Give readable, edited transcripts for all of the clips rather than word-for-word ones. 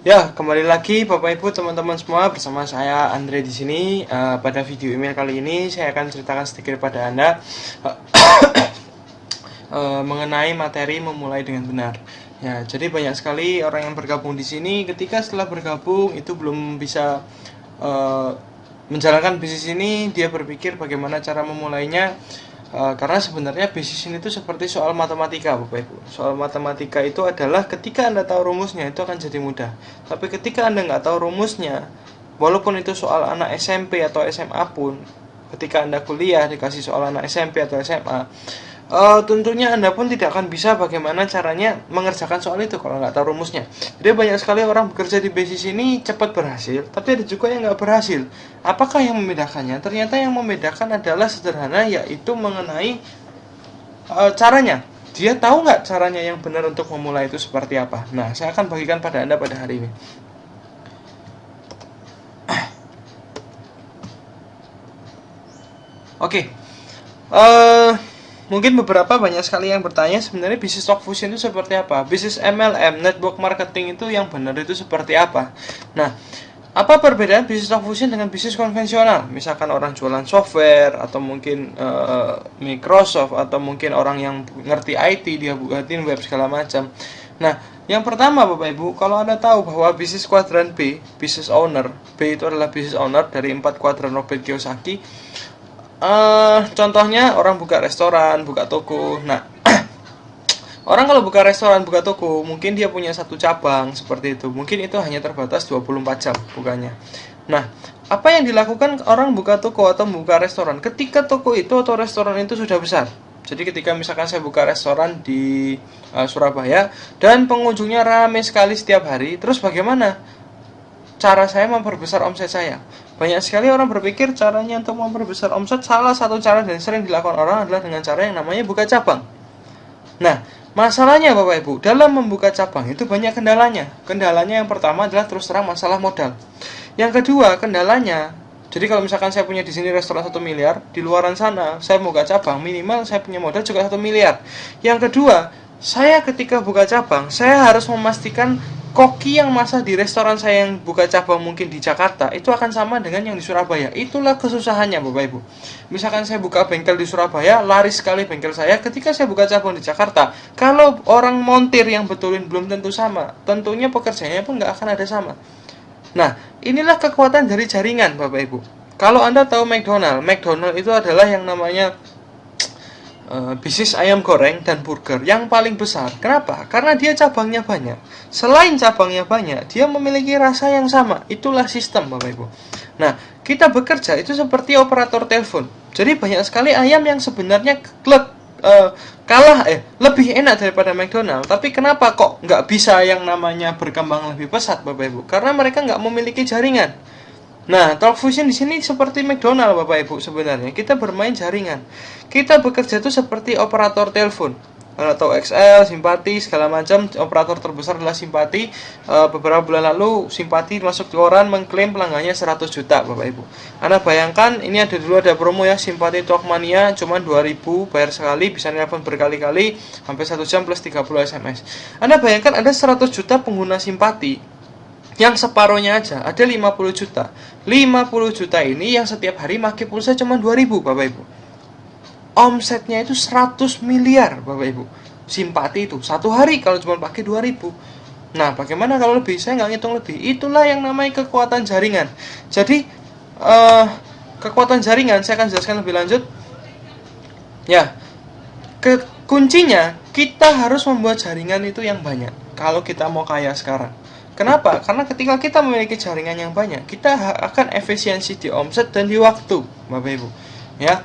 Ya, kembali lagi Bapak Ibu teman-teman semua bersama saya Andre di sini. Pada video email kali ini saya akan ceritakan sedikit pada Anda mengenai materi memulai dengan benar. Ya, jadi banyak sekali orang yang bergabung di sini ketika setelah bergabung itu belum bisa menjalankan bisnis ini, dia berpikir bagaimana cara memulainya. Karena sebenarnya bisnis ini itu seperti soal matematika Bapak Ibu. Soal matematika itu adalah ketika Anda tahu rumusnya itu akan jadi mudah. Tapi ketika Anda nggak tahu rumusnya, walaupun itu soal anak SMP atau SMA pun, ketika Anda kuliah dikasih soal anak SMP atau SMA, tentunya Anda pun tidak akan bisa bagaimana caranya mengerjakan soal itu kalau nggak tahu rumusnya. Jadi banyak sekali orang bekerja di bisnis ini cepat berhasil, tapi ada juga yang nggak berhasil. Apakah yang membedakannya? Ternyata yang membedakan adalah sederhana, yaitu mengenai caranya. Dia tahu nggak caranya yang benar untuk memulai itu seperti apa? Nah, saya akan bagikan pada Anda pada hari ini. Oke. Mungkin banyak sekali yang bertanya sebenarnya bisnis stock fusion itu seperti apa? Bisnis MLM, network marketing itu yang benar itu seperti apa? Nah, apa perbedaan bisnis stock fusion dengan bisnis konvensional? Misalkan orang jualan software atau mungkin Microsoft atau mungkin orang yang ngerti IT, dia buatin web segala macam. Nah, yang pertama Bapak Ibu, kalau Anda tahu bahwa bisnis kuadran B, business owner, B itu adalah business owner dari 4 kuadran Robert Kiyosaki. Contohnya orang buka restoran, buka toko. Nah, orang kalau buka restoran, buka toko, mungkin dia punya satu cabang seperti itu. Mungkin itu hanya terbatas 24 jam bukannya. Nah, apa yang dilakukan orang buka toko atau buka restoran ketika toko itu atau restoran itu sudah besar? Jadi ketika misalkan saya buka restoran di Surabaya dan pengunjungnya ramai sekali setiap hari, terus bagaimana cara saya memperbesar omset saya? Banyak sekali orang berpikir caranya untuk memperbesar omset, salah satu cara dan sering dilakukan orang adalah dengan cara yang namanya buka cabang. Nah, masalahnya Bapak Ibu, dalam membuka cabang itu banyak kendalanya. Kendalanya yang pertama adalah terus terang masalah modal. Yang kedua, kendalanya, jadi kalau misalkan saya punya di sini restoran 1 miliar, di luaran sana saya buka cabang, minimal saya punya modal juga 1 miliar. Yang kedua, saya ketika buka cabang, saya harus memastikan koki yang masak di restoran saya yang buka cabang mungkin di Jakarta itu akan sama dengan yang di Surabaya. Itulah kesusahannya Bapak Ibu. Misalkan saya buka bengkel di Surabaya, laris sekali bengkel saya. Ketika saya buka cabang di Jakarta, kalau orang montir yang betulin belum tentu sama, tentunya pekerjaannya pun nggak akan ada sama. Nah, inilah kekuatan dari jaringan Bapak Ibu. Kalau Anda tahu McDonald itu adalah yang namanya bisnis ayam goreng dan burger yang paling besar. Kenapa? Karena dia cabangnya banyak. Selain cabangnya banyak, dia memiliki rasa yang sama. Itulah sistem Bapak Ibu. Nah, kita bekerja itu seperti operator telepon. Jadi banyak sekali ayam yang sebenarnya lebih enak daripada McDonald. Tapi kenapa kok nggak bisa yang namanya berkembang lebih pesat Bapak Ibu? Karena mereka nggak memiliki jaringan. Nah, talk fusion di sini seperti McDonald Bapak Ibu sebenarnya. Kita bermain jaringan. Kita bekerja itu seperti operator telepon. Atau XL, Simpati, segala macam. Operator terbesar adalah Simpati. Beberapa bulan lalu Simpati masuk di koran mengklaim pelanggannya 100 juta Bapak Ibu. Anda bayangkan ini ada promo ya, Simpati Talkmania cuma 2000, bayar sekali, bisa nelpon berkali-kali sampai 1 jam plus 30 SMS. Anda bayangkan ada 100 juta pengguna Simpati. Yang separohnya aja ada 50 juta. 50 juta ini yang setiap hari pakai pulsa cuma 2000 Bapak Ibu. Omsetnya itu 100 miliar Bapak Ibu. Simpati itu satu hari kalau cuma pakai 2000. Nah, bagaimana kalau lebih? Saya nggak ngitung lebih. Itulah yang namanya kekuatan jaringan. Jadi kekuatan jaringan saya akan jelaskan lebih lanjut. Ya, kuncinya kita harus membuat jaringan itu yang banyak kalau kita mau kaya sekarang. Kenapa? Karena ketika kita memiliki jaringan yang banyak, kita akan efisiensi di omset dan di waktu, Bapak Ibu. Ya,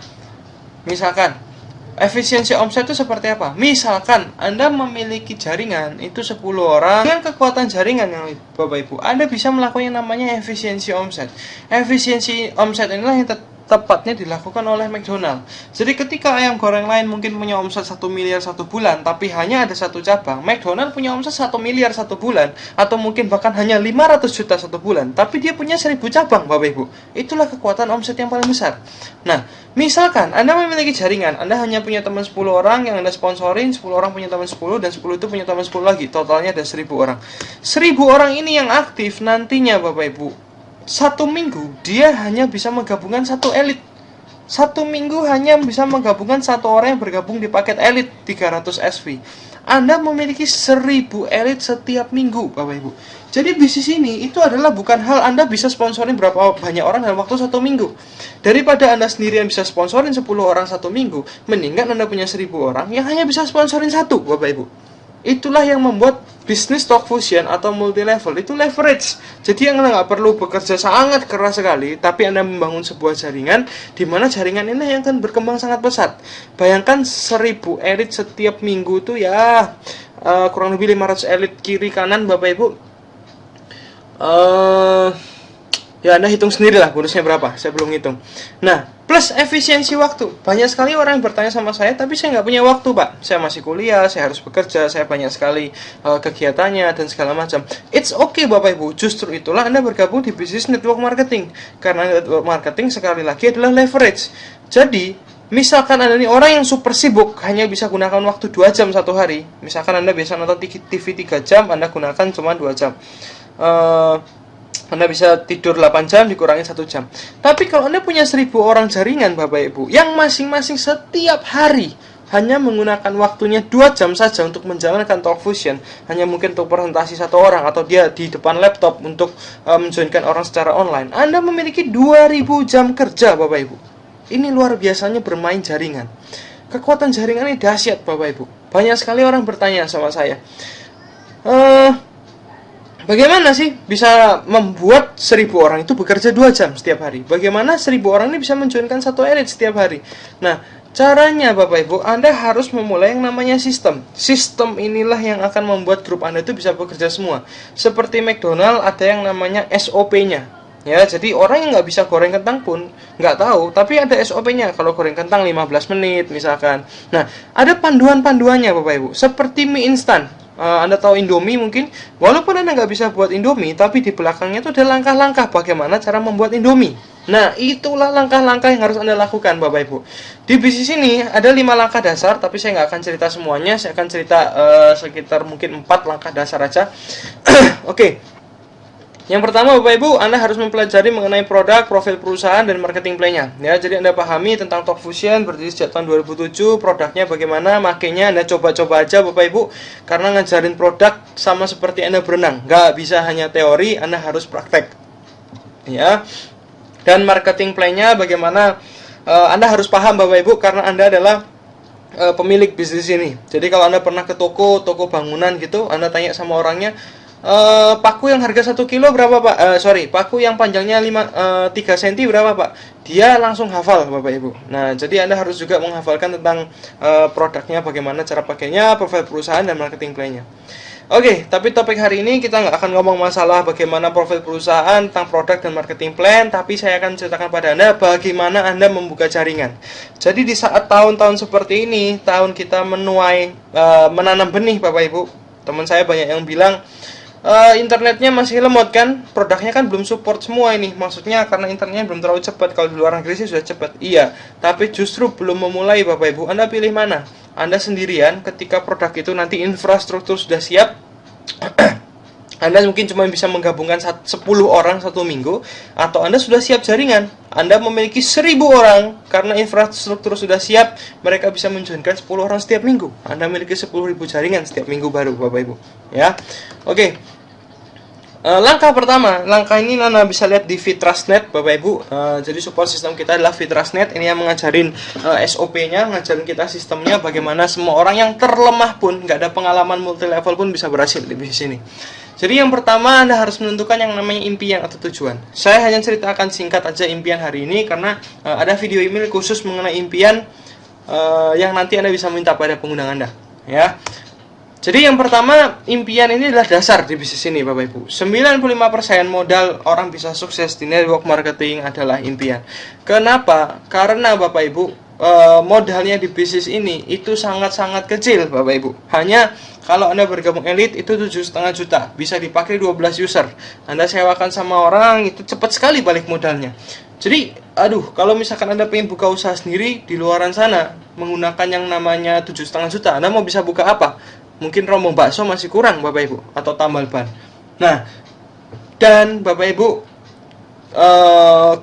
misalkan efisiensi omset itu seperti apa? Misalkan Anda memiliki jaringan itu 10 orang dengan kekuatan jaringan yang Bapak Ibu, Anda bisa melakukan yang namanya efisiensi omset. Efisiensi omset inilah yang tepatnya dilakukan oleh McDonald. Jadi ketika ayam goreng lain mungkin punya omset 1 miliar satu bulan, tapi hanya ada satu cabang, McDonald punya omset 1 miliar satu bulan, atau mungkin bahkan hanya 500 juta satu bulan, tapi dia punya 1000 cabang, Bapak Ibu. Itulah kekuatan omset yang paling besar. Nah, misalkan Anda memiliki jaringan, Anda hanya punya teman 10 orang yang Anda sponsorin, 10 orang punya teman 10, dan 10 itu punya teman 10 lagi, totalnya ada 1000 orang. 1000 orang ini yang aktif nantinya, Bapak Ibu, satu minggu dia hanya bisa menggabungkan satu elit. Satu minggu hanya bisa menggabungkan satu orang yang bergabung di paket elit 300 SV. Anda memiliki 1000 elit setiap minggu, Bapak Ibu. Jadi bisnis ini itu adalah bukan hal Anda bisa sponsorin berapa banyak orang dalam waktu satu minggu. Daripada Anda sendirian bisa sponsorin 10 orang satu minggu, mendingan Anda punya 1000 orang yang hanya bisa sponsorin satu, Bapak Ibu. Itulah yang membuat bisnis stock fusion atau multi level itu leverage. Jadi Anda nggak perlu bekerja sangat keras sekali, tapi Anda membangun sebuah jaringan di mana jaringan ini yang akan berkembang sangat pesat. Bayangkan 1000 elit setiap minggu itu ya kurang lebih 500 elit kiri kanan, Bapak Ibu. Ya Anda hitung sendirilah bonusnya berapa, saya belum hitung. Nah, plus efisiensi waktu. Banyak sekali orang yang bertanya sama saya, tapi saya nggak punya waktu, Pak. Saya masih kuliah, saya harus bekerja, saya banyak sekali kegiatannya dan segala macam. It's okay, Bapak Ibu. Justru itulah Anda bergabung di bisnis network marketing. Karena network marketing sekali lagi adalah leverage. Jadi, misalkan Anda ini orang yang super sibuk, hanya bisa gunakan waktu 2 jam satu hari. Misalkan Anda biasa nonton TV 3 jam, Anda gunakan cuma 2 jam. Anda bisa tidur 8 jam dikurangi 1 jam. Tapi kalau Anda punya 1000 orang jaringan, Bapak Ibu, yang masing-masing setiap hari hanya menggunakan waktunya 2 jam saja untuk menjalankan talk fusion, hanya mungkin untuk presentasi satu orang, atau dia di depan laptop untuk menjoinkan orang secara online, Anda memiliki 2000 jam kerja, Bapak Ibu. Ini luar biasanya bermain jaringan. Kekuatan jaringan ini dahsyat, Bapak Ibu. Banyak sekali orang bertanya sama saya, bagaimana sih bisa membuat 1000 orang itu bekerja 2 jam setiap hari? Bagaimana 1000 orang ini bisa menjoinkan satu elit setiap hari? Nah, caranya Bapak Ibu, Anda harus memulai yang namanya sistem. Sistem inilah yang akan membuat grup Anda itu bisa bekerja semua. Seperti McDonald ada yang namanya SOP-nya. Ya, jadi orang yang nggak bisa goreng kentang pun nggak tahu, tapi ada SOP-nya. Kalau goreng kentang 15 menit misalkan. Nah, ada panduan-panduannya Bapak Ibu. Seperti mie instan. Anda tahu Indomie mungkin, walaupun Anda nggak bisa buat Indomie, tapi di belakangnya itu ada langkah-langkah bagaimana cara membuat Indomie. Nah, itulah langkah-langkah yang harus Anda lakukan, Bapak Ibu. Di bisnis ini ada 5 langkah dasar, tapi saya nggak akan cerita semuanya. Saya akan cerita sekitar mungkin 4 langkah dasar aja. Oke. Yang pertama, Bapak Ibu, Anda harus mempelajari mengenai produk, profil perusahaan, dan marketing plan-nya. Ya, jadi Anda pahami tentang Talk Fusion berdiri sejak tahun 2007, produknya bagaimana, makanya Anda coba-coba aja, Bapak Ibu, karena ngajarin produk sama seperti Anda berenang. Nggak bisa hanya teori, Anda harus praktek. Ya, dan marketing plan-nya bagaimana, Anda harus paham, Bapak Ibu, karena Anda adalah pemilik bisnis ini. Jadi kalau Anda pernah ke toko bangunan gitu, Anda tanya sama orangnya, paku yang harga 1 kilo berapa, Pak? Paku yang panjangnya 3 cm berapa, Pak? Dia langsung hafal, Bapak Ibu. Nah, jadi Anda harus juga menghafalkan tentang produknya, bagaimana cara pakainya, profil perusahaan, dan marketing plan-nya. Oke, tapi topik hari ini kita nggak akan ngomong masalah bagaimana profil perusahaan, tentang produk dan marketing plan, tapi saya akan ceritakan pada Anda bagaimana Anda membuka jaringan. Jadi di saat tahun-tahun seperti ini, tahun kita menuai, menanam benih, Bapak Ibu. Teman saya banyak yang bilang, internetnya masih lemot kan, produknya kan belum support semua ini. Maksudnya karena internetnya belum terlalu cepat. Kalau di luar negeri sih sudah cepat. Iya, tapi justru belum memulai, Bapak Ibu. Anda pilih mana? Anda sendirian ketika produk itu nanti infrastruktur sudah siap, Anda mungkin cuma bisa menggabungkan 10 orang satu minggu, atau Anda sudah siap jaringan. Anda memiliki 1000 orang, karena infrastruktur sudah siap, mereka bisa menjoinkan 10 orang setiap minggu. Anda memiliki 10.000 jaringan setiap minggu baru, Bapak Ibu. Ya, oke. Langkah pertama, langkah ini Anda bisa lihat di Fitrustnet, Bapak Ibu. Jadi support sistem kita adalah Fitrustnet. Ini yang mengajarin SOP-nya, ngajarin kita sistemnya, bagaimana semua orang yang terlemah pun, nggak ada pengalaman multi level pun bisa berhasil di bisnis ini. Jadi yang pertama, Anda harus menentukan yang namanya impian atau tujuan. Saya hanya ceritakan singkat aja impian hari ini, karena ada video email khusus mengenai impian yang nanti Anda bisa minta pada pengundang Anda. Ya. Jadi yang pertama, impian ini adalah dasar di bisnis ini Bapak Ibu. 95% modal orang bisa sukses di network marketing adalah impian. Kenapa? Karena Bapak Ibu, modalnya di bisnis ini itu sangat-sangat kecil Bapak Ibu. Hanya kalau Anda bergabung elite itu 7,5 juta, bisa dipakai 12 user. Anda sewakan sama orang, itu cepat sekali balik modalnya. Jadi, kalau misalkan Anda pengen buka usaha sendiri di luaran sana menggunakan yang namanya 7,5 juta, Anda mau bisa buka apa? Mungkin rombong bakso masih kurang Bapak Ibu, atau tambal ban. Nah, dan Bapak Ibu,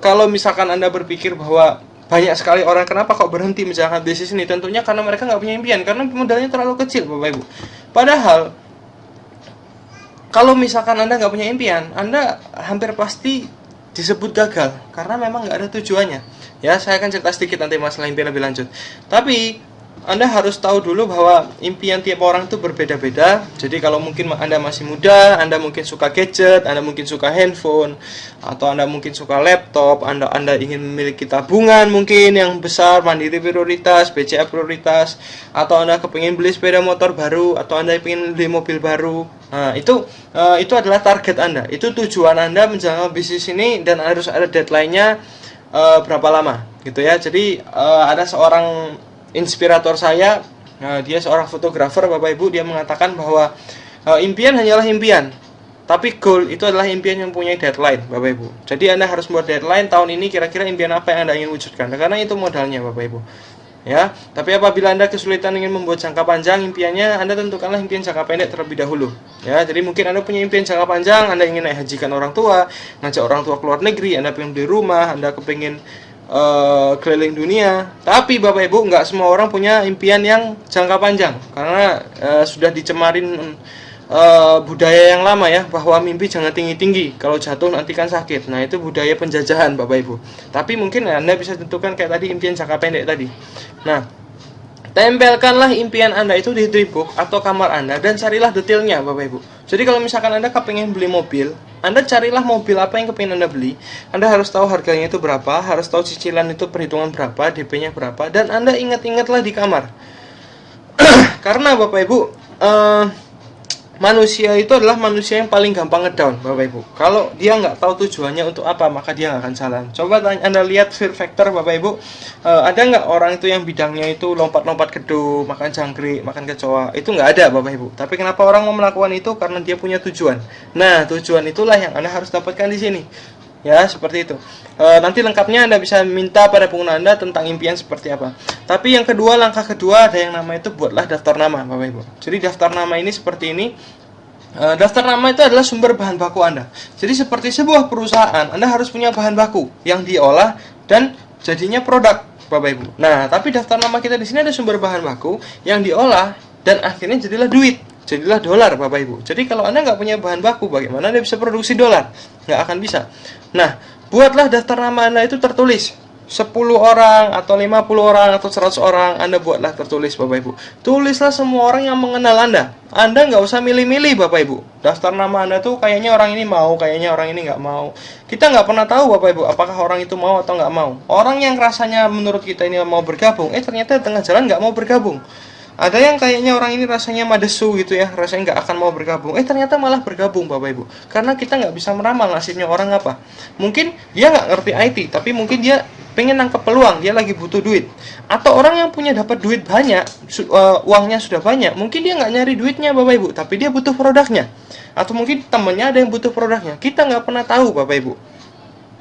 kalau misalkan Anda berpikir bahwa banyak sekali orang kenapa kok berhenti menjalankan bisnis ini, tentunya karena mereka nggak punya impian, karena modalnya terlalu kecil Bapak Ibu. Padahal kalau misalkan Anda nggak punya impian, Anda hampir pasti disebut gagal, karena memang nggak ada tujuannya. Ya, saya akan cerita sedikit nanti masalah impian lebih lanjut. Tapi Anda harus tahu dulu bahwa impian tiap orang itu berbeda-beda. Jadi kalau mungkin Anda masih muda, Anda mungkin suka gadget, Anda mungkin suka handphone, atau Anda mungkin suka laptop, Anda ingin memiliki tabungan mungkin yang besar, mandiri prioritas, BCA prioritas, atau Anda kepingin beli sepeda motor baru, atau Anda ingin beli mobil baru. Nah, itu adalah target Anda. Itu tujuan Anda menjalankan bisnis ini, dan harus ada deadline-nya berapa lama gitu ya. Jadi ada seorang inspirator saya, dia seorang fotografer Bapak Ibu, dia mengatakan bahwa impian hanyalah impian, tapi goal itu adalah impian yang punya deadline Bapak Ibu. Jadi Anda harus buat deadline, tahun ini kira-kira impian apa yang Anda ingin wujudkan, karena itu modalnya Bapak Ibu. Ya, tapi apabila Anda kesulitan ingin membuat jangka panjang impiannya, Anda tentukanlah impian jangka pendek terlebih dahulu. Ya, jadi mungkin Anda punya impian jangka panjang, Anda ingin naik hajikan orang tua, ngajak orang tua keluar negeri, Anda pengen beli rumah, Anda kepingin keliling dunia. Tapi Bapak Ibu, nggak semua orang punya impian yang jangka panjang, karena sudah dicemarin budaya yang lama ya, bahwa mimpi jangan tinggi-tinggi, kalau jatuh nanti kan sakit. Nah, itu budaya penjajahan Bapak Ibu. Tapi mungkin Anda bisa tentukan kayak tadi, impian jangka pendek tadi. Nah, tempelkanlah impian Anda itu di dripbook atau kamar Anda, dan carilah detailnya Bapak Ibu. Jadi kalau misalkan Anda kepingin beli mobil, Anda carilah mobil apa yang kepingin Anda beli. Anda harus tahu harganya itu berapa, harus tahu cicilan itu perhitungan berapa, DP-nya berapa, dan Anda ingat-ingatlah di kamar. Karena Bapak Ibu, manusia itu adalah manusia yang paling gampang ngedown Bapak Ibu. Kalau dia nggak tahu tujuannya untuk apa, maka dia nggak akan jalan. Coba Anda lihat fear factor Bapak Ibu, ada nggak orang itu yang bidangnya itu lompat-lompat gedung, makan jangkrik, makan kecoa? Itu nggak ada Bapak Ibu. Tapi kenapa orang mau melakukan itu? Karena dia punya tujuan. Nah, tujuan itulah yang Anda harus dapatkan di sini. Ya, seperti itu. Nanti lengkapnya Anda bisa minta pada pengguna Anda tentang impian seperti apa. Tapi yang kedua, langkah kedua ada yang namanya itu buatlah daftar nama Bapak Ibu. Jadi daftar nama ini seperti ini. Daftar nama itu adalah sumber bahan baku Anda. Jadi seperti sebuah perusahaan, Anda harus punya bahan baku yang diolah dan jadinya produk Bapak Ibu. Nah, tapi daftar nama kita di sini ada sumber bahan baku yang diolah dan akhirnya jadilah duit, jadilah dolar Bapak Ibu. Jadi kalau Anda nggak punya bahan baku, bagaimana Anda bisa produksi dolar? Nggak akan bisa. Nah, buatlah daftar nama Anda itu tertulis. 10 orang atau 50 orang atau 100 orang, Anda buatlah tertulis Bapak Ibu. Tulislah semua orang yang mengenal Anda. Anda nggak usah milih-milih Bapak Ibu. Daftar nama Anda tuh kayaknya orang ini mau, kayaknya orang ini nggak mau. Kita nggak pernah tahu Bapak Ibu apakah orang itu mau atau nggak mau. Orang yang rasanya menurut kita ini mau bergabung, ternyata di tengah jalan nggak mau bergabung. Ada yang kayaknya orang ini rasanya madesu gitu ya, rasanya nggak akan mau bergabung, ternyata malah bergabung Bapak Ibu. Karena kita nggak bisa meramal nasibnya orang apa. Mungkin dia nggak ngerti IT, tapi mungkin dia pengen nangkep peluang, dia lagi butuh duit. Atau orang yang punya dapat duit banyak, uangnya sudah banyak, mungkin dia nggak nyari duitnya Bapak Ibu, tapi dia butuh produknya. Atau mungkin temannya ada yang butuh produknya. Kita nggak pernah tahu Bapak Ibu.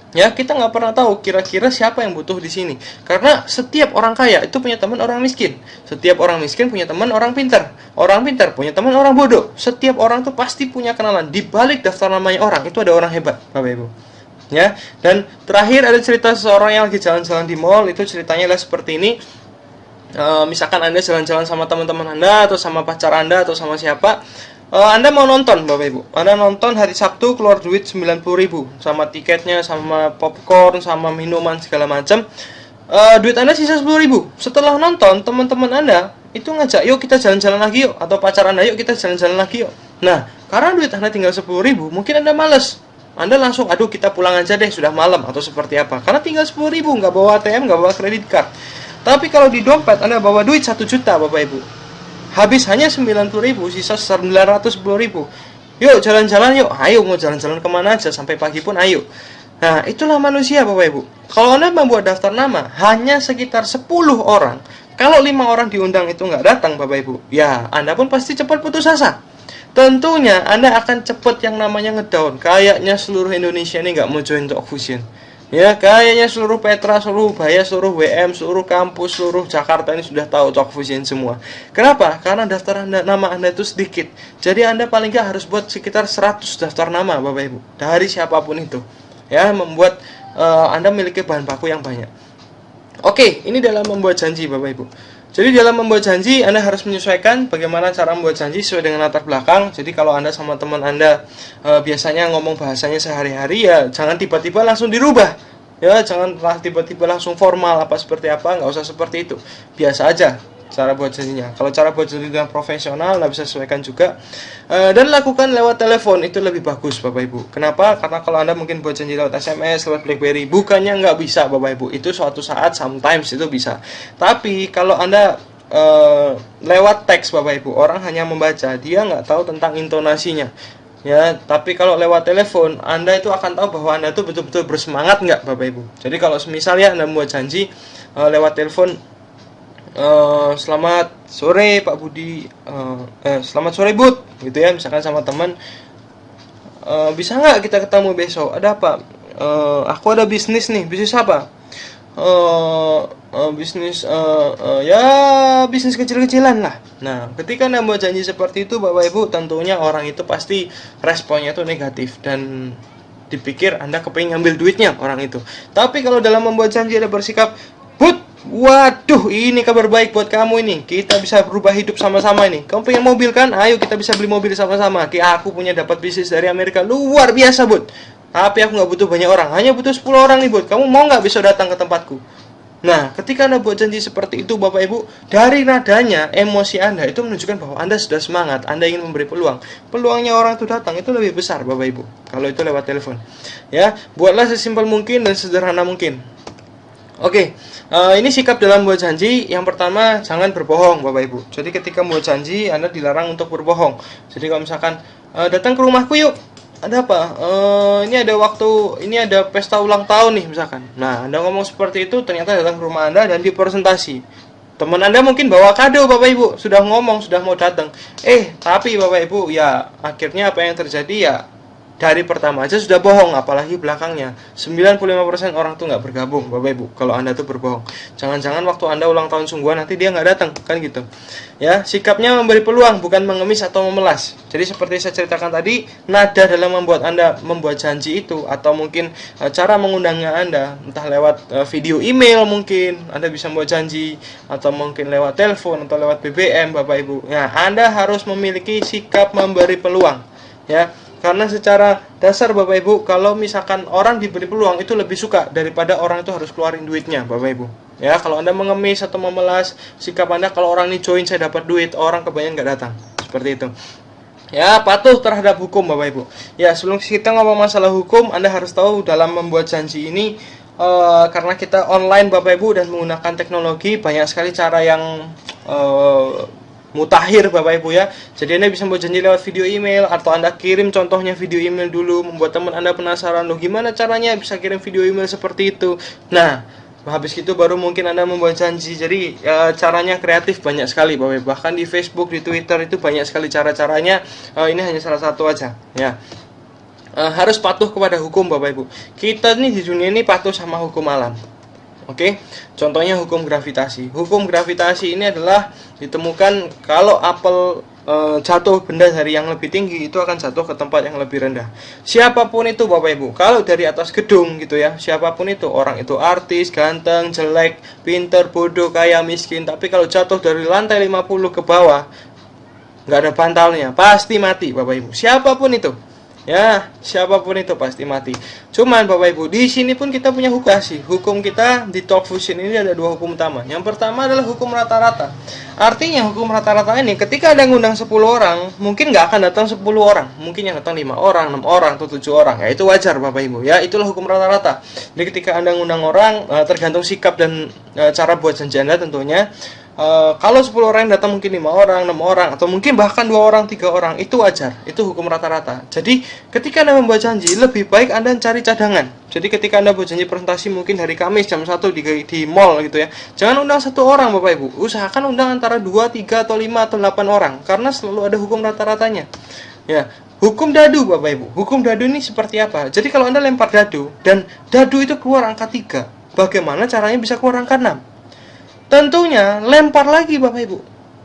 Ya, kita nggak pernah tahu kira-kira siapa yang butuh di sini. Karena setiap orang kaya itu punya teman orang miskin. Setiap orang miskin punya teman orang pintar. Orang pintar punya teman orang bodoh. Setiap orang tuh pasti punya kenalan. Di balik daftar namanya orang itu ada orang hebat, Bapak Ibu. Ya, dan terakhir ada cerita seseorang yang lagi jalan-jalan di mall. Itu ceritanya adalah seperti ini. Misalkan Anda jalan-jalan sama teman-teman Anda atau sama pacar Anda atau sama siapa, Anda mau nonton Bapak Ibu, Anda nonton hari Sabtu keluar duit 90.000 sama tiketnya, sama popcorn, sama minuman segala macam. Duit Anda sisa 10.000. Setelah nonton, teman-teman Anda itu ngajak, yuk kita jalan-jalan lagi yuk, atau pacar Anda, yuk kita jalan-jalan lagi yuk. Nah, karena duit Anda tinggal 10.000, mungkin Anda males. Anda langsung, aduh kita pulang aja deh, sudah malam, atau seperti apa. Karena tinggal 10.000, nggak bawa ATM, nggak bawa kredit card. Tapi kalau di dompet Anda bawa duit 1 juta Bapak Ibu. Habis hanya 90.000, sisa 910.000. Yuk jalan-jalan yuk, ayo mau jalan-jalan kemana aja, sampai pagi pun ayo. Nah itulah manusia Bapak Ibu. Kalau Anda membuat daftar nama hanya sekitar 10 orang, kalau 5 orang diundang itu nggak datang Bapak Ibu, ya Anda pun pasti cepat putus asa. Tentunya Anda akan cepat yang namanya ngedown. Kayaknya seluruh Indonesia ini nggak mau join Talk Fusion. Ya, kayaknya seluruh Petra, seluruh Ubaya, seluruh WM, seluruh kampus, seluruh Jakarta ini sudah tahu Talk Fusion semua. Kenapa? Karena daftar nama Anda itu sedikit. Jadi Anda paling nggak harus buat sekitar 100 daftar nama Bapak Ibu. Dari siapapun itu. Ya, membuat Anda memiliki bahan baku yang banyak. Oke, ini dalam membuat janji Bapak Ibu. Jadi dalam membuat janji Anda harus menyesuaikan bagaimana cara membuat janji sesuai dengan latar belakang. Jadi kalau Anda sama teman Anda biasanya ngomong bahasanya sehari-hari, ya jangan tiba-tiba langsung dirubah. Ya, jangan tiba-tiba langsung formal apa seperti apa, nggak usah seperti itu. Biasa aja cara buat janjinya. Kalau cara buat janji dengan profesional, Anda bisa sesuaikan juga. Dan lakukan lewat telepon, itu lebih bagus Bapak Ibu. Kenapa? Karena kalau Anda mungkin buat janji lewat SMS, lewat BlackBerry, bukannya nggak bisa Bapak Ibu. Itu suatu saat, sometimes itu bisa. Tapi kalau Anda lewat teks Bapak Ibu, orang hanya membaca, dia nggak tahu tentang intonasinya. Ya, tapi kalau lewat telepon, Anda itu akan tahu bahwa Anda itu betul-betul bersemangat nggak Bapak Ibu. Jadi kalau misalnya Anda membuat janji lewat telepon, selamat sore Pak Budi, selamat sore Bud, gitu ya, misalkan sama teman, bisa nggak kita ketemu besok? Ada apa? Aku ada bisnis nih. Bisnis apa? Bisnis ya bisnis kecil-kecilan lah. Nah, ketika Anda membuat janji seperti itu Bapak Ibu, tentunya orang itu pasti responnya itu negatif dan dipikir Anda kepingin ngambil duitnya orang itu. Tapi kalau dalam membuat janji Anda bersikap, Bud, waduh, ini kabar baik buat kamu ini. Kita bisa berubah hidup sama-sama ini. Kamu pengen mobil kan? Ayo kita bisa beli mobil sama-sama. Aku punya dapat bisnis dari Amerika luar biasa, Bud. Tapi aku nggak butuh banyak orang, hanya butuh 10 orang nih, Bud. Kamu mau nggak besok datang ke tempatku? Nah, ketika Anda buat janji seperti itu Bapak Ibu, dari nadanya, emosi Anda itu menunjukkan bahwa Anda sudah semangat, Anda ingin memberi peluang. Peluangnya orang itu datang itu lebih besar Bapak Ibu, kalau itu lewat telepon. Ya, buatlah sesimpel mungkin dan sederhana mungkin. Oke, ini sikap dalam buat janji. Yang pertama, jangan berbohong Bapak Ibu. Jadi ketika membuat janji, Anda dilarang untuk berbohong. Jadi kalau misalkan, datang ke rumahku yuk, ada apa? Ini ada waktu, ini ada pesta ulang tahun nih misalkan. Nah, Anda ngomong seperti itu, ternyata datang ke rumah Anda dan dipresentasi. Teman Anda mungkin bawa kado Bapak Ibu, sudah ngomong, sudah mau datang. Tapi Bapak Ibu, ya akhirnya apa yang terjadi ya, dari pertama aja sudah bohong, apalagi belakangnya. 95% orang tuh nggak bergabung Bapak Ibu kalau Anda tuh berbohong. Jangan-jangan waktu Anda ulang tahun sungguhan nanti dia nggak datang, kan gitu. Ya, sikapnya memberi peluang, bukan mengemis atau memelas. Jadi seperti saya ceritakan tadi, nada dalam membuat Anda membuat janji itu, atau mungkin cara mengundangnya Anda, entah lewat video email mungkin Anda bisa membuat janji, atau mungkin lewat telepon atau lewat BBM Bapak Ibu. Nah, Anda harus memiliki sikap memberi peluang, ya. Karena secara dasar Bapak Ibu, kalau misalkan orang diberi peluang itu lebih suka daripada orang itu harus keluarin duitnya Bapak Ibu. Ya, kalau Anda mengemis atau memelas, sikap Anda kalau orang ini join saya dapat duit, orang kebanyakan nggak datang. Seperti itu. Ya, patuh terhadap hukum Bapak Ibu. Ya, sebelum kita ngomong masalah hukum, Anda harus tahu dalam membuat janji ini, karena kita online Bapak Ibu dan menggunakan teknologi, banyak sekali cara yang mutakhir Bapak Ibu ya. Jadi Anda bisa membuat janji lewat video email, atau Anda kirim contohnya video email dulu, membuat teman Anda penasaran, loh gimana caranya bisa kirim video email seperti itu. Nah, habis itu baru mungkin Anda membuat janji. Jadi caranya kreatif banyak sekali Bapak Ibu. Bahkan di Facebook, di Twitter itu banyak sekali cara-caranya. Ini hanya salah satu aja ya. Harus patuh kepada hukum Bapak Ibu. Kita nih di dunia ini patuh sama hukum alam. Oke, contohnya hukum gravitasi. Hukum gravitasi ini adalah ditemukan kalau apel jatuh benda dari yang lebih tinggi itu akan jatuh ke tempat yang lebih rendah. Siapapun itu Bapak Ibu, kalau dari atas gedung gitu ya, siapapun itu, orang itu artis, ganteng, jelek, pinter, bodoh, kaya, miskin, tapi kalau jatuh dari lantai 50 ke bawah, nggak ada bantalnya, pasti mati Bapak Ibu. Siapapun itu. Ya, siapapun itu pasti mati. Cuman Bapak Ibu, di sini pun kita punya hukum sih. Hukum kita di Talk Fusion ini ada dua hukum utama. Yang pertama adalah hukum rata-rata. Artinya hukum rata-rata ini ketika ada ngundang 10 orang, mungkin nggak akan datang 10 orang. Mungkin yang datang 5 orang, 6 orang, atau 7 orang. Ya itu wajar Bapak Ibu. Ya, itulah hukum rata-rata. Jadi ketika Anda ngundang orang, tergantung sikap dan cara buat janji Anda tentunya. Kalau 10 orang yang datang mungkin 5 orang, 6 orang, atau mungkin bahkan 2 orang, 3 orang, itu wajar. Itu hukum rata-rata. Jadi ketika Anda membuat janji, lebih baik Anda cari cadangan. Jadi ketika Anda buat janji presentasi mungkin hari Kamis jam 1 di mall gitu ya, jangan undang 1 orang Bapak Ibu. Usahakan undang antara 2, 3, atau 5, atau 8 orang, karena selalu ada hukum rata-ratanya. Ya, hukum dadu Bapak Ibu. Hukum dadu ini seperti apa? Jadi kalau Anda lempar dadu dan dadu itu keluar angka 3, bagaimana caranya bisa keluar angka 6? Tentunya lempar lagi Bapak Ibu.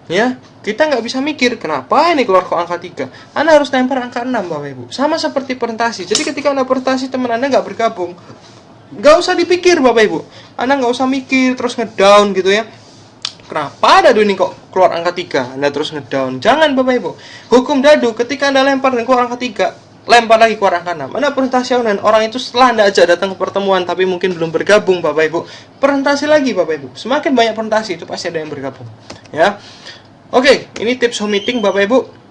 Ya, kita nggak bisa mikir kenapa ini keluar kok angka 3. Anda harus lempar angka 6 Bapak Ibu. Sama seperti presentasi. Jadi ketika Anda presentasi teman Anda nggak bergabung, nggak usah dipikir Bapak Ibu. Anda nggak usah mikir terus ngedown gitu ya. Kenapa dadu ini kok keluar angka 3? Anda terus ngedown. Jangan Bapak Ibu. Hukum dadu ketika Anda lempar dan keluar angka 3, lempar lagi keluar angka 6. Anda presentasi online, orang itu setelah Anda ajak datang ke pertemuan tapi mungkin belum bergabung Bapak Ibu, presentasi lagi Bapak Ibu. Semakin banyak presentasi itu pasti ada yang bergabung. Ya. Oke, ini tips home meeting Bapak Ibu.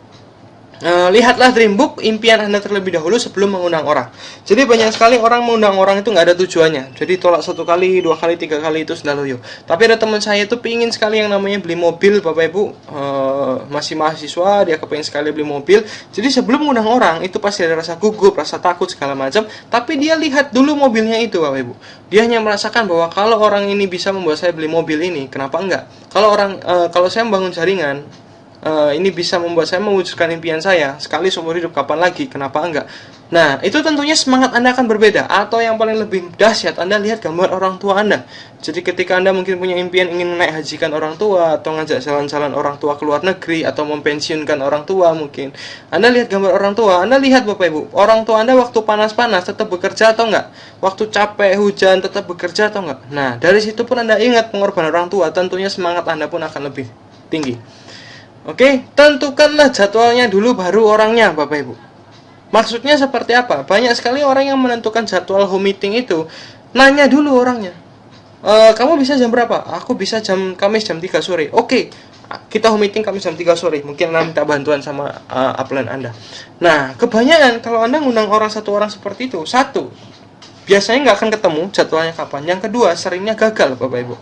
Lihatlah dream book impian Anda terlebih dahulu sebelum mengundang orang. Jadi banyak sekali orang mengundang orang itu nggak ada tujuannya. Jadi tolak 1 kali, 2 kali, 3 kali itu sudah loyo. Tapi ada teman saya itu pingin sekali yang namanya beli mobil Bapak Ibu. Masih mahasiswa, dia kepingin sekali beli mobil. Jadi sebelum mengundang orang itu pasti ada rasa gugup, rasa takut segala macam. Tapi dia lihat dulu mobilnya itu Bapak Ibu. Dia hanya merasakan bahwa kalau orang ini bisa membuat saya beli mobil ini, kenapa enggak? Kalau saya membangun jaringan, ini bisa membuat saya mewujudkan impian saya sekali seumur hidup, kapan lagi, kenapa enggak? Nah, itu tentunya semangat Anda akan berbeda. Atau yang paling lebih dahsyat, Anda lihat gambar orang tua Anda. Jadi ketika Anda mungkin punya impian ingin naik hajikan orang tua, atau ngajak jalan-jalan orang tua ke luar negeri, atau mempensiunkan orang tua mungkin, Anda lihat gambar orang tua, Anda lihat Bapak Ibu, orang tua Anda waktu panas-panas tetap bekerja atau enggak? Waktu capek, hujan, tetap bekerja atau enggak? Nah, dari situ pun Anda ingat pengorbanan orang tua, tentunya semangat Anda pun akan lebih tinggi. Oke, tentukanlah jadwalnya dulu baru orangnya Bapak Ibu. Maksudnya seperti apa? Banyak sekali orang yang menentukan jadwal home meeting itu nanya dulu orangnya. Kamu bisa jam berapa? Aku bisa Kamis jam 3 sore. Oke, kita home meeting Kamis jam 3 sore. Mungkin Anda minta bantuan sama upline Anda. Nah, kebanyakan kalau Anda ngundang orang 1 orang seperti itu, 1, biasanya nggak akan ketemu jadwalnya kapan. Yang kedua, seringnya gagal Bapak Ibu.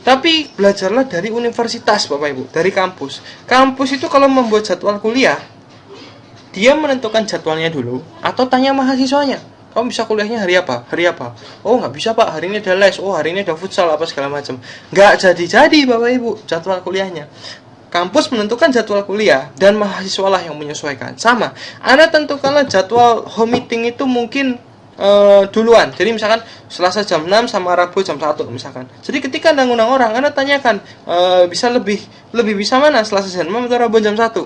Tapi belajarlah dari universitas Bapak Ibu, dari kampus. Kampus itu kalau membuat jadwal kuliah, dia menentukan jadwalnya dulu atau tanya mahasiswanya. Kamu bisa kuliahnya hari apa? Hari apa? Oh, nggak bisa Pak, hari ini ada les. Oh, hari ini ada futsal apa segala macam. Nggak jadi-jadi Bapak Ibu jadwal kuliahnya. Kampus menentukan jadwal kuliah dan mahasiswalah yang menyesuaikan. Sama, Anda tentukanlah jadwal home meeting itu mungkin duluan. Jadi misalkan Selasa jam 6 sama Rabu jam 1 misalkan. Jadi ketika Anda ngundang orang, Anda tanyakan bisa lebih bisa mana, Selasa jam 6 atau Rabu jam 1.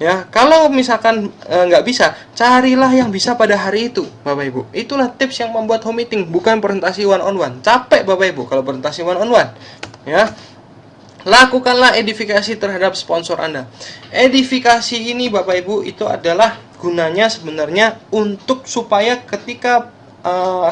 Ya, kalau misalkan nggak bisa, carilah yang bisa pada hari itu, Bapak Ibu. Itulah tips yang membuat home meeting, bukan presentasi one on one. Capek Bapak Ibu kalau presentasi one on one. Ya. Lakukanlah edifikasi terhadap sponsor Anda. Edifikasi ini Bapak Ibu itu adalah gunanya sebenarnya untuk supaya ketika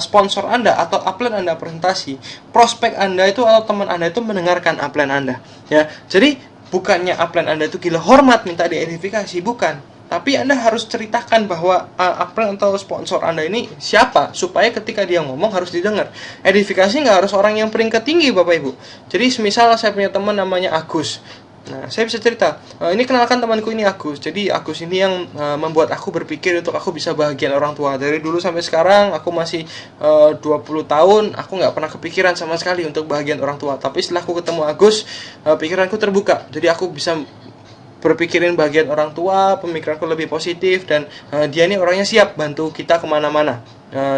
sponsor Anda atau upline Anda presentasi, prospek Anda itu atau teman Anda itu mendengarkan upline Anda. Ya, jadi bukannya upline Anda itu gila hormat minta diedifikasi, bukan. Tapi Anda harus ceritakan bahwa upline atau sponsor Anda ini siapa, supaya ketika dia ngomong harus didengar. Edifikasi nggak harus orang yang peringkat tinggi Bapak Ibu. Jadi semisal saya punya teman namanya Agus. Nah, saya bisa cerita, ini kenalkan temanku ini Agus. Jadi Agus ini yang membuat aku berpikir untuk aku bisa bahagian orang tua. Dari dulu sampai sekarang aku masih 20 tahun, aku nggak pernah kepikiran sama sekali untuk bahagian orang tua. Tapi setelah aku ketemu Agus, pikiranku terbuka. Jadi aku bisa berpikirin bagian orang tua, pemikiranku lebih positif, dan dia ini orangnya siap bantu kita kemana-mana.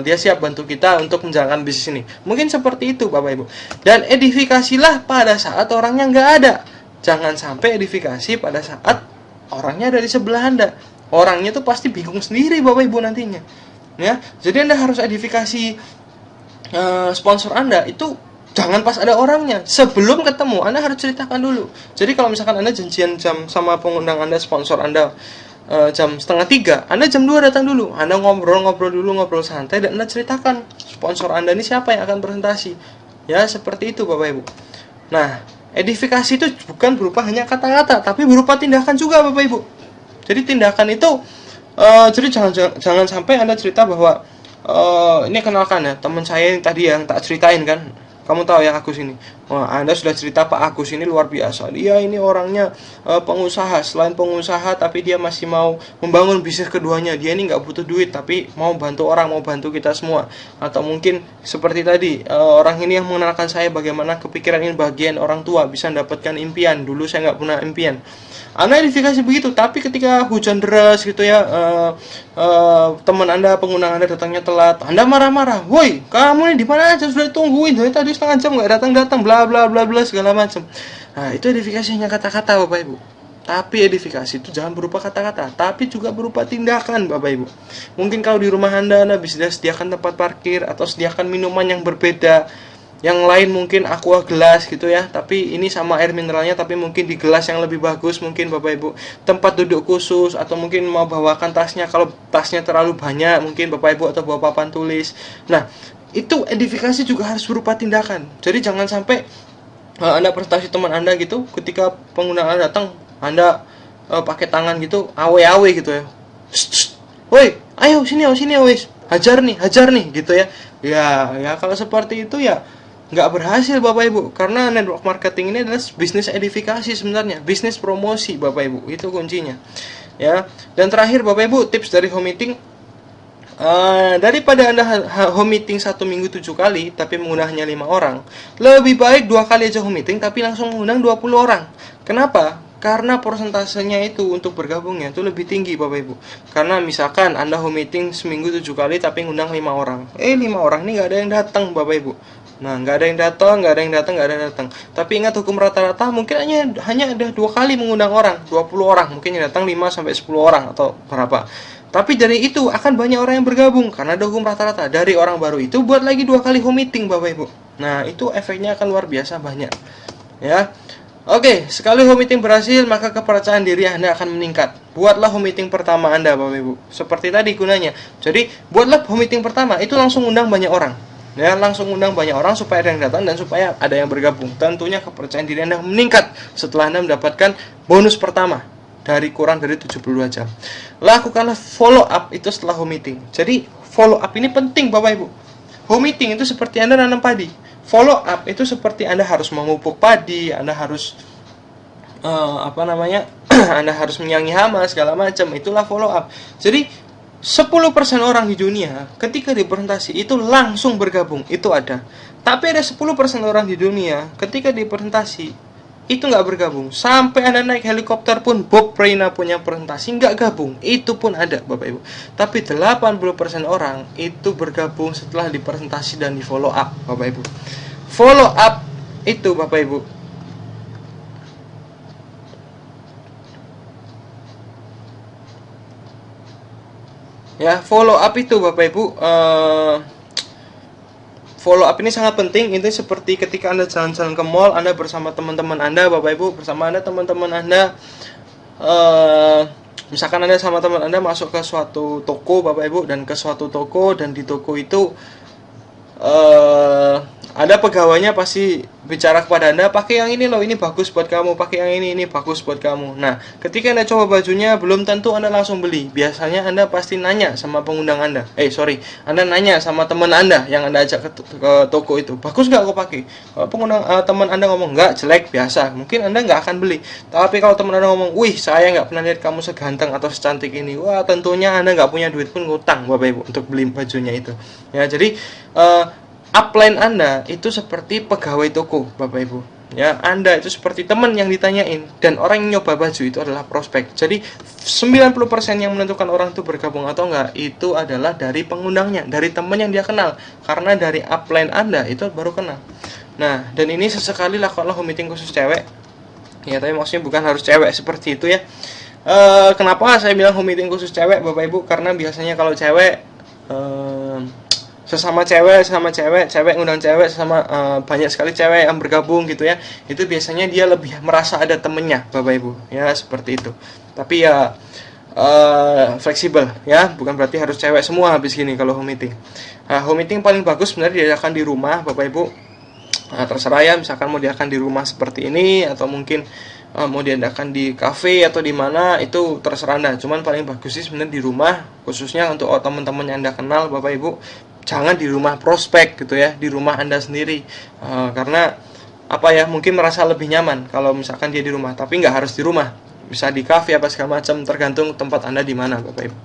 Dia siap bantu kita untuk menjalankan bisnis ini. Mungkin seperti itu Bapak Ibu. Dan edifikasilah pada saat orangnya nggak ada. Jangan sampai edifikasi pada saat orangnya ada di sebelah Anda. Orangnya tuh pasti bingung sendiri Bapak Ibu nantinya. Ya, jadi Anda harus edifikasi sponsor Anda itu jangan pas ada orangnya. Sebelum ketemu Anda harus ceritakan dulu. Jadi kalau misalkan Anda janjian jam sama pengundang Anda, sponsor Anda jam 2:30, Anda jam 2 datang dulu. Anda ngobrol-ngobrol dulu, ngobrol santai, dan Anda ceritakan sponsor Anda ini siapa yang akan presentasi. Ya, seperti itu Bapak Ibu. Nah, edifikasi itu bukan berupa hanya kata-kata, tapi berupa tindakan juga Bapak Ibu. Jadi tindakan itu jadi jangan sampai Anda cerita bahwa ini kenalkan ya, teman saya yang tadi yang tak ceritain kan. Kamu tahu ya Agus ini. Wah, Anda sudah cerita Pak Agus ini luar biasa. Dia ini orangnya pengusaha, selain pengusaha tapi dia masih mau membangun bisnis keduanya. Dia ini nggak butuh duit tapi mau bantu orang, mau bantu kita semua. Atau mungkin seperti tadi, orang ini yang mengenalkan saya bagaimana kepikiran ini bagian orang tua bisa mendapatkan impian. Dulu saya nggak punya impian. Anda edifikasi begitu, tapi ketika hujan deras gitu ya, teman Anda, pengundang Anda datangnya telat, Anda marah-marah, woi, kamu ini di mana aja, sudah ditungguin dari tadi setengah jam nggak datang-datang, bla bla bla bla segala macam. Nah, itu edifikasi hanya kata-kata, Bapak Ibu. Tapi edifikasi itu jangan berupa kata-kata, tapi juga berupa tindakan, Bapak Ibu. Mungkin kalau di rumah Anda bisa sediakan tempat parkir atau sediakan minuman yang berbeda. Yang lain mungkin aqua gelas gitu ya, tapi ini sama air mineralnya tapi mungkin di gelas yang lebih bagus mungkin Bapak Ibu. Tempat duduk khusus atau mungkin mau bawakan tasnya, kalau tasnya terlalu banyak mungkin Bapak Ibu atau bawa papan tulis. Nah, itu edifikasi juga harus berupa tindakan. Jadi jangan sampai Anda presentasi teman Anda gitu, ketika pengundang Anda datang, Anda pakai tangan gitu, awe-awe gitu ya. Woi, ayo sini wis. Hajar nih gitu ya. Ya kalau seperti itu ya nggak berhasil Bapak Ibu, karena network marketing ini adalah bisnis edifikasi sebenarnya, bisnis promosi Bapak Ibu, itu kuncinya ya. Dan terakhir Bapak Ibu, tips dari home meeting, daripada Anda home meeting 1 minggu 7 kali tapi mengundang hanya 5 orang, lebih baik 2 kali aja home meeting tapi langsung mengundang 20 orang. Kenapa? Karena persentasenya itu untuk bergabungnya itu lebih tinggi Bapak Ibu. Karena misalkan Anda home meeting seminggu 7 kali tapi ngundang 5 orang, 5 orang ini nggak ada yang datang Bapak Ibu. Nah, nggak ada yang datang. Tapi ingat hukum rata-rata mungkin hanya ada 2 kali mengundang orang, 20 orang, mungkin yang datang 5 sampai 10 orang atau berapa. Tapi dari itu akan banyak orang yang bergabung karena ada hukum rata-rata. Dari orang baru itu buat lagi 2 kali home meeting Bapak Ibu. Nah, itu efeknya akan luar biasa banyak. Ya. Oke, sekali home meeting berhasil, maka kepercayaan diri Anda akan meningkat. Buatlah home meeting pertama Anda Bapak Ibu. Seperti tadi gunanya. Jadi, buatlah home meeting pertama, itu langsung undang banyak orang. Ya, langsung undang banyak orang supaya ada yang datang dan supaya ada yang bergabung. Tentunya kepercayaan diri Anda meningkat setelah Anda mendapatkan bonus pertama dari kurang dari 72 jam. Lakukanlah follow up itu setelah home meeting. Jadi, follow up ini penting Bapak Ibu. Home meeting itu seperti Anda nanam padi. Follow up itu seperti Anda harus memupuk padi, Anda harus Anda harus menyangi hama segala macam. Itulah follow up. Jadi 10% orang di dunia ketika dipresentasi itu langsung bergabung, itu ada. Tapi ada 10% orang di dunia ketika dipresentasi itu nggak bergabung. Sampai Anda naik helikopter pun, Bob Reina punya presentasi nggak gabung, itu pun ada Bapak Ibu. Tapi 80% orang itu bergabung setelah dipresentasi dan di follow up Bapak Ibu. Follow up itu Bapak Ibu, ya, follow up itu Bapak Ibu, follow up ini sangat penting. Itu seperti ketika Anda jalan-jalan ke mall, Anda bersama teman-teman Anda Bapak Ibu, bersama Anda teman-teman Anda, misalkan Anda sama teman Anda masuk ke suatu toko Bapak Ibu, dan ke suatu toko, dan di toko itu ada pegawainya pasti bicara kepada Anda, pakai yang ini loh, ini bagus buat kamu, pakai yang ini bagus buat kamu. Nah, ketika Anda coba bajunya, belum tentu Anda langsung beli. Biasanya Anda pasti nanya sama pengundang Anda. Anda nanya sama teman Anda yang Anda ajak ke toko itu, bagus nggak aku pakai? Kalau pengundang teman Anda ngomong nggak, jelek, biasa, mungkin Anda nggak akan beli. Tapi kalau teman Anda ngomong, wih, saya nggak pernah lihat kamu seganteng atau secantik ini, wah, tentunya Anda nggak punya duit pun ngutang Bapak Ibu untuk beli bajunya itu. Ya, jadi upline Anda itu seperti pegawai toko Bapak Ibu. Ya, Anda itu seperti teman yang ditanyain, dan orang yang nyoba baju itu adalah prospek. Jadi 90% yang menentukan orang itu bergabung atau enggak itu adalah dari pengundangnya, dari teman yang dia kenal. Karena dari upline Anda itu baru kenal. Nah, dan ini sesekali lakukanlah home meeting khusus cewek. Ya, tapi maksudnya bukan harus cewek seperti itu ya. Kenapa saya bilang home meeting khusus cewek Bapak Ibu? Karena biasanya kalau cewek sesama cewek ngundang cewek sesama, banyak sekali cewek yang bergabung gitu ya, itu biasanya dia lebih merasa ada temennya Bapak Ibu ya, seperti itu. Tapi ya fleksibel ya, bukan berarti harus cewek semua habis gini kalau home meeting. Home meeting paling bagus sebenarnya diadakan di rumah Bapak Ibu. Terserah ya, misalkan mau diadakan di rumah seperti ini, atau mungkin mau diadakan di cafe atau di mana, itu terserah Anda. Cuman paling bagus sih sebenarnya di rumah, khususnya untuk teman-teman yang Anda kenal Bapak Ibu. Jangan di rumah prospek gitu ya, di rumah Anda sendiri, karena mungkin merasa lebih nyaman kalau misalkan dia di rumah, tapi nggak harus di rumah, bisa di kafe apa segala macam, tergantung tempat Anda di mana Bapak Ibu.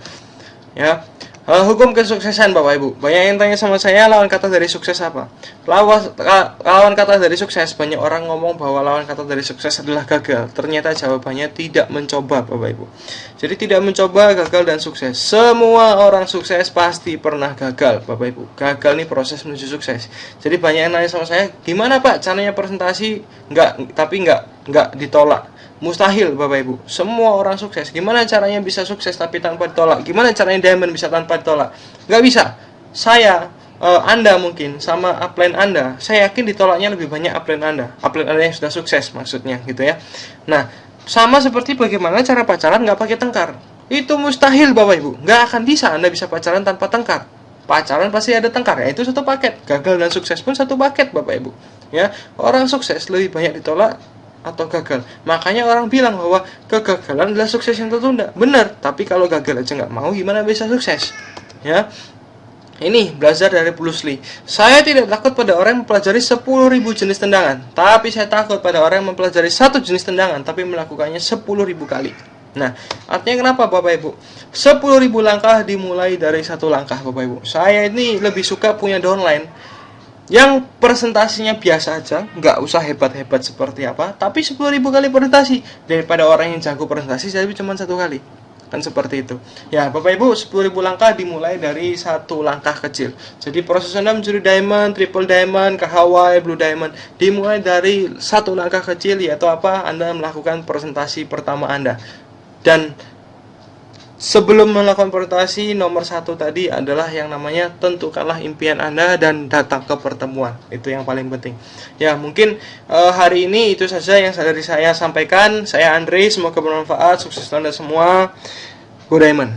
Ya. Hukum kesuksesan Bapak Ibu. Banyak yang tanya sama saya, lawan kata dari sukses apa? Lawan kata dari sukses, banyak orang ngomong bahwa lawan kata dari sukses adalah gagal. Ternyata jawabannya tidak mencoba Bapak Ibu. Jadi tidak mencoba, gagal dan sukses. Semua orang sukses pasti pernah gagal Bapak Ibu. Gagal nih proses menuju sukses. Jadi banyak yang nanya sama saya, gimana Pak caranya presentasi nggak ditolak? Mustahil Bapak Ibu. Semua orang sukses. Gimana caranya bisa sukses tapi tanpa ditolak? Gimana caranya diamond bisa tanpa ditolak? Nggak bisa. Saya, Anda mungkin sama upline Anda, saya yakin ditolaknya lebih banyak upline Anda yang sudah sukses maksudnya gitu ya. Nah, sama seperti bagaimana cara pacaran nggak pakai tengkar. Itu mustahil Bapak Ibu. Nggak akan bisa Anda bisa pacaran tanpa tengkar. Pacaran pasti ada tengkar, ya itu satu paket. Gagal dan sukses pun satu paket Bapak Ibu. Ya, orang sukses lebih banyak ditolak atau gagal. Makanya orang bilang bahwa kegagalan adalah sukses yang tertunda. Benar, tapi kalau gagal aja nggak mau, gimana bisa sukses? Ya. Ini belajar dari Bruce Lee. Saya tidak takut pada orang yang mempelajari 10.000 jenis tendangan, tapi saya takut pada orang yang mempelajari satu jenis tendangan tapi melakukannya 10.000 kali. Nah, artinya kenapa Bapak Ibu? 10.000 langkah dimulai dari satu langkah Bapak Ibu. Saya ini lebih suka punya downline yang presentasinya biasa aja, nggak usah hebat-hebat seperti apa, tapi 10.000 kali presentasi, daripada orang yang jago presentasi tapi cuma satu kali. Kan seperti itu. Ya, Bapak Ibu, 10.000 langkah dimulai dari satu langkah kecil. Jadi proses Anda mencuri diamond, triple diamond, ke Hawaii, blue diamond dimulai dari satu langkah kecil, yaitu apa? Anda melakukan presentasi pertama Anda. Dan sebelum melakukan presentasi, nomor satu tadi adalah yang namanya tentukanlah impian Anda dan datang ke pertemuan. Itu yang paling penting. Ya, mungkin hari ini itu saja yang dari saya sampaikan. Saya Andre, semoga bermanfaat. Sukses Anda semua. Go Diamond.